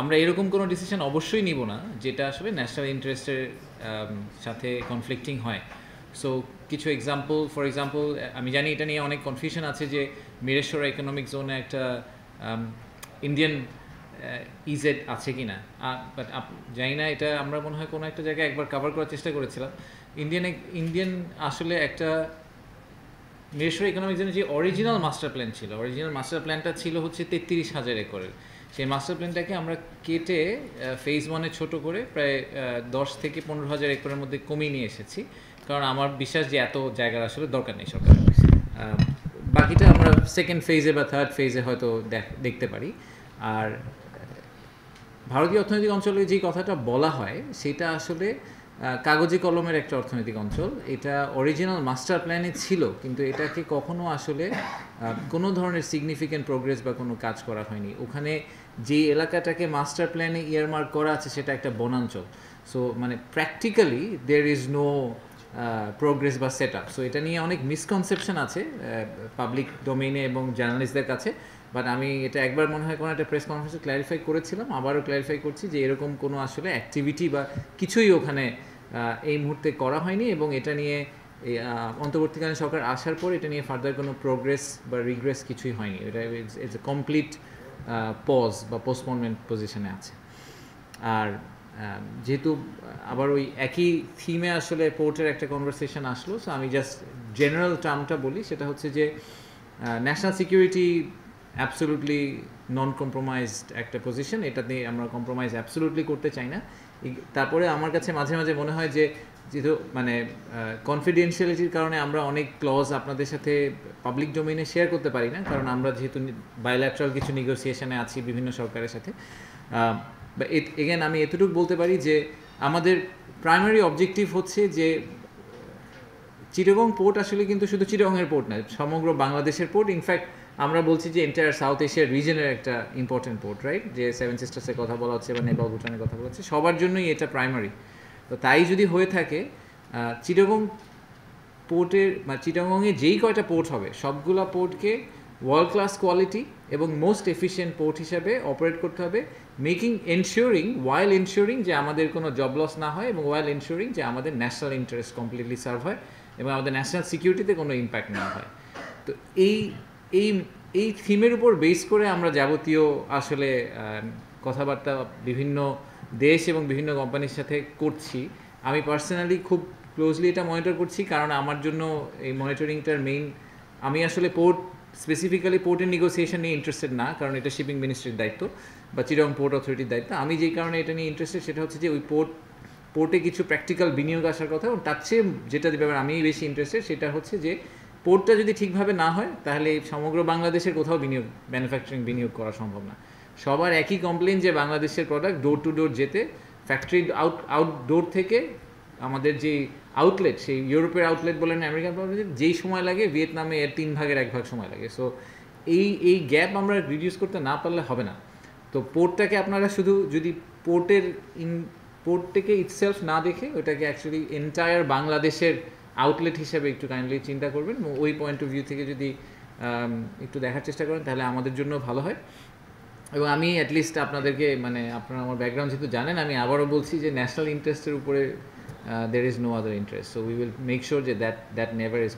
আমরা এরকম কোনো ডিসিশন অবশ্যই নিব না যেটা আসলে ন্যাশনাল ইন্টারেস্টের সাথে কনফ্লিক্টিং হয়। সো কিছু এক্সাম্পল, ফর এক্সাম্পল আমি জানি এটা নিয়ে অনেক কনফিউশন আছে যে মিরেশ্বরা ইকোনমিক জোনে একটা ইন্ডিয়ান ইজেড আছে কি না, বাট জানি না, এটা আমরা মনে হয় কোনো একটা জায়গায় একবার কভার করার চেষ্টা করেছিলাম। ইন্ডিয়ান আসলে একটা মিরেশ্বরা ইকোনমিক জোনের যে অরিজিনাল মাস্টার প্ল্যান ছিল, অরিজিনাল মাস্টার প্ল্যানটা ছিল হচ্ছে 33,000 একরের। সেই মাস্টার প্ল্যানটাকে আমরা কেটে ফেজ ওয়ানে ছোট করে প্রায় 10 থেকে 15,000 একরের মধ্যে কমিয়ে নিয়ে এসেছি, কারণ আমার বিশ্বাস যে এত জায়গার আসলে দরকার নেই সরকার। বাকিটা আমরা সেকেন্ড ফেজে বা থার্ড ফেজে হয়তো দেখতে পারি। আর ভারতীয় অর্থনৈতিক অঞ্চলে যে কথাটা বলা হয় সেটা আসলে কাগজে কলমের একটা অর্থনৈতিক অঞ্চল। এটা অরিজিনাল মাস্টার প্ল্যানে ছিল, কিন্তু এটাকে কখনো আসলে কোনো ধরনের সিগনিফিক্যান্ট প্রোগ্রেস বা কোনো কাজ করা হয়নি। ওখানে যে এলাকাটাকে মাস্টার প্ল্যানে ইয়ারমার্ক করা আছে সেটা একটা বনাঞ্চল। সো মানে practically there is no progress বা সেট আপ। সো এটা নিয়ে অনেক মিসকনসেপশন আছে পাবলিক ডোমেইনে এবং জার্নালিস্টদের কাছে। বাট আমি এটা একবার মনে হয় কোনো একটা প্রেস কনফারেন্সে ক্ল্যারিফাই করেছিলাম, আবারও ক্ল্যারিফাই করছি যে এরকম কোনো আসলে অ্যাক্টিভিটি বা কিছুই ওখানে এই মুহূর্তে করা হয়নি, এবং এটা নিয়ে অন্তর্বর্তীকালীন সরকার আসার পর এটা নিয়ে ফার্দার কোনো প্রোগ্রেস বা রিগ্রেস কিছুই হয়নি। এটা ইটস এ কমপ্লিট পজ বা পোস্টপোনমেন্ট পজিশনে আছে। আর যেহেতু আবার ওই একই থিমে আসলে পোর্টের একটা কনভারসেশন আসলো, সো আমি জাস্ট জেনারেল টার্মটা বলি, সেটা হচ্ছে যে ন্যাশনাল সিকিউরিটি অ্যাবসোলুটলি নন কম্প্রোমাইজড একটা পজিশন, এটা নিয়ে আমরা কম্প্রোমাইজ অ্যাবসোলুটলি করতে চাই না। তারপরে আমার কাছে মাঝে মাঝে মনে হয় যে যেহেতু মানে কনফিডেন্সিয়ালিটির কারণে আমরা অনেক ক্লজ আপনাদের সাথে পাবলিক ডোমেইনে শেয়ার করতে পারি না, কারণ আমরা যেহেতু বাইল্যাটারাল কিছু নেগোসিয়েশনে আছি বিভিন্ন সরকারের সাথে। বা এগেন আমি এতটুকু বলতে পারি যে আমাদের প্রাইমারি অবজেক্টিভ হচ্ছে যে চিটাগং পোর্ট আসলে কিন্তু শুধু চিটাগংয়ের পোর্ট না, সমগ্র বাংলাদেশের পোর্ট। ইনফ্যাক্ট আমরা বলছি যে এন্টায়ার সাউথ এশিয়ার রিজনের একটা ইম্পর্টেন্ট পোর্ট, রাইট? যে সেভেন সিস্টার্সের কথা বলা হচ্ছে বা নেপাল ভুটানের কথা বলা হচ্ছে, সবার জন্যই এটা প্রাইমারি। তো তাই যদি হয়ে থাকে চিটাগং পোর্টের বা চিটাগংয়ে যেই কয়টা পোর্ট হবে সবগুলা পোর্টকে ওয়ার্ল্ড ক্লাস কোয়ালিটি এবং মোস্ট এফিশিয়েন্ট পোর্ট হিসাবে অপারেট করতে হবে, ওয়াইল এনশিওরিং যে আমাদের কোনো জব লস না হয়, এবং ওয়াইল এনশিওরিং যে আমাদের ন্যাশনাল ইন্টারেস্ট কমপ্লিটলি সার্ভ হয় এবং আমাদের ন্যাশনাল সিকিউরিটিতে কোনো ইম্প্যাক্ট না হয়। তো এই এই এই থিমের উপর বেস করে আমরা যাবতীয় আসলে কথাবার্তা বিভিন্ন দেশ এবং বিভিন্ন কোম্পানির সাথে করছি। আমি পার্সোনালি খুব ক্লোজলি এটা মনিটর করছি, কারণ আমার জন্য এই মনিটরিংটার আমি আসলে স্পেসিফিক্যালি পোর্টের নেগোসিয়েশন নিয়ে ইন্টারেস্টেড না, কারণ এটা শিপিং মিনিস্ট্রির দায়িত্ব বা চিটাগং পোর্ট অথরিটির দায়িত্ব। আমি যেই কারণে এটা নিয়ে ইন্টারেস্টেড সেটা হচ্ছে যে ওই পোর্টে কিছু প্র্যাকটিক্যাল বিনিয়োগ আসার কথা, এবং তার চেয়ে যেটা ব্যাপারে আমি বেশি ইন্টারেস্টেড সেটা হচ্ছে যে পোর্টটা যদি ঠিকভাবে না হয় তাহলে সমগ্র বাংলাদেশের কোথাও ম্যানুফ্যাকচারিং বিনিয়োগ করা সম্ভব না। সবার একই কমপ্লেন যে বাংলাদেশের প্রোডাক্ট ডোর টু ডোর যেতে ফ্যাক্টরি আউটডোর থেকে আমাদের যে আউটলেট, সেই ইউরোপের আউটলেট বলেন আমেরিকান আউটলেট, যেই সময় লাগে ভিয়েতনামে এর 3 ভাগের 1 ভাগ সময় লাগে। সো এই গ্যাপ আমরা রিডিউস করতে না পারলে হবে না। তো পোর্টটাকে আপনারা শুধু যদি পোর্টটাকে ইটসেলফ না দেখে ওটাকে অ্যাকচুয়ালি এন্টায়ার বাংলাদেশের আউটলেট হিসেবে একটু কাইন্ডলি চিন্তা করবেন, ওই পয়েন্ট অফ ভিউ থেকে যদি একটু দেখার চেষ্টা করেন তাহলে আমাদের জন্য ভালো হয়। এবং আমি অ্যাটলিস্ট আপনাদেরকে মানে আপনারা আমার ব্যাকগ্রাউন্ড যেহেতু জানেন, আমি আবারও বলছি যে ন্যাশনাল ইন্টারেস্টের উপরে there is no other interest, so we will make sure that never is